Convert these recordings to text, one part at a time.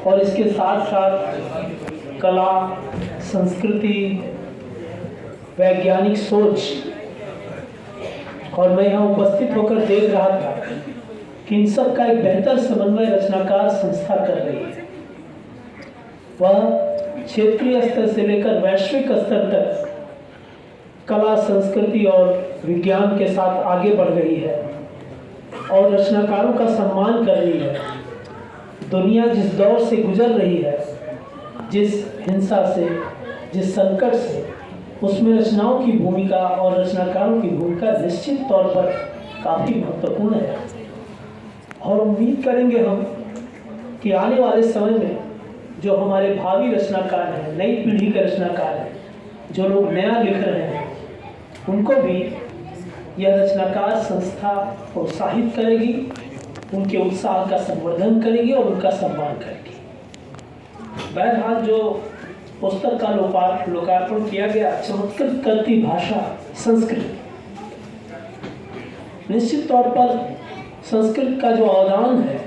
और इसके साथ साथ कला, संस्कृति, वैज्ञानिक सोच। और मैं यहाँ उपस्थित होकर देख रहा था कि इन सब का एक बेहतर समन्वय रचनाकार संस्था कर रही है। वह क्षेत्रीय स्तर से लेकर वैश्विक स्तर तक कला, संस्कृति और विज्ञान के साथ आगे बढ़ रही है और रचनाकारों का सम्मान कर रही है। दुनिया जिस दौर से गुजर रही है, जिस हिंसा से, जिस संकट से, उसमें रचनाओं की भूमिका और रचनाकारों की भूमिका निश्चित तौर पर काफ़ी महत्वपूर्ण है। और उम्मीद करेंगे हम कि आने वाले समय में जो हमारे भावी रचनाकार हैं, नई पीढ़ी के रचनाकार हैं, जो लोग नया लिख रहे हैं, उनको भी यह रचनाकार संस्था प्रोत्साहित करेगी, उनके उत्साह का संवर्धन करेगी और उनका सम्मान करेगी। बहरहाल जो पुस्तक का लोकार्पण किया गया, चमत्कृत करती भाषा संस्कृत, निश्चित तौर पर संस्कृत का जो अवदान है,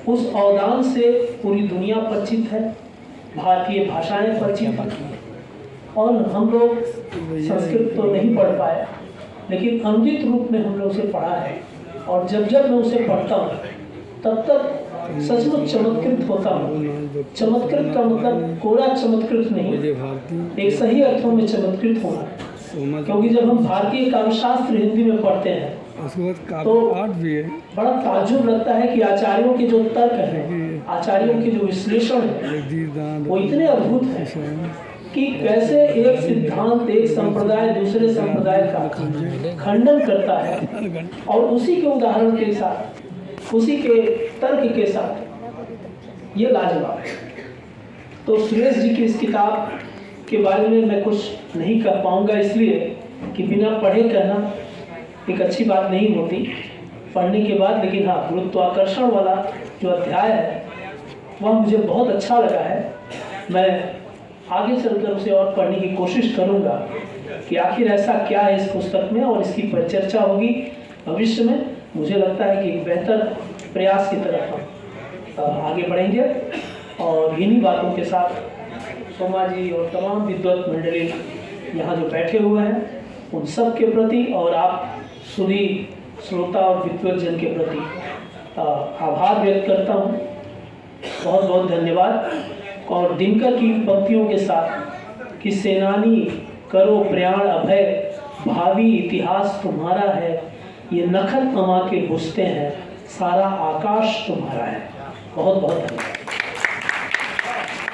उस अवदान से पूरी दुनिया परिचित है, भारतीय भाषाएं परिचित हैं। और हम लोग संस्कृत तो नहीं पढ़ पाए, लेकिन अनुदित रूप में हमने उसे पढ़ा है। और जब जब मैं उसे पढ़ता हूँ तब तक सचमुच चमत्कृत होता हूँ। चमत्कृत का मतलब कोरा चमत्कृत नहीं, एक सही अर्थों में चमत्कृत होना। क्योंकि जब हम भारतीय काव्यशास्त्र हिंदी में पढ़ते हैं तो बड़ा ताज्जुब लगता है कि आचार्यों के जो तर्क हैं, आचार्यों के जो विश्लेषण है, वो इतने अद्भुत हैं कि कैसे एक सिद्धांत, एक संप्रदाय दूसरे संप्रदाय का खंडन करता है और उसी के उदाहरण के साथ, उसी के तर्क के साथ, ये लाजवाब है। तो सुरेश जी की इस किताब के बारे में मैं कुछ नहीं कर पाऊंगा, इसलिए कि बिना पढ़े कहना एक अच्छी बात नहीं होती पढ़ने के बाद। लेकिन हाँ, गुरुत्वाकर्षण वाला जो अध्याय है वह मुझे बहुत अच्छा लगा है। मैं आगे चलकर उसे और पढ़ने की कोशिश करूंगा कि आखिर ऐसा क्या है इस पुस्तक में, और इसकी परिचर्चा होगी भविष्य में। मुझे लगता है कि एक बेहतर प्रयास की तरफ हम आगे बढ़ेंगे। और इन्हीं बातों के साथ सोमा जी और तमाम विद्वत मंडली यहाँ जो बैठे हुए हैं, उन सब के प्रति और आप सुधी श्रोता और विद्वत जन के प्रति आभार व्यक्त करता हूँ। बहुत बहुत धन्यवाद। और दिनकर की पंक्तियों के साथ कि सेनानी करो प्रयाण अभय, भावी इतिहास तुम्हारा है, ये नखत कमा के घुसते हैं, सारा आकाश तुम्हारा है। बहुत बहुत धन्यवाद।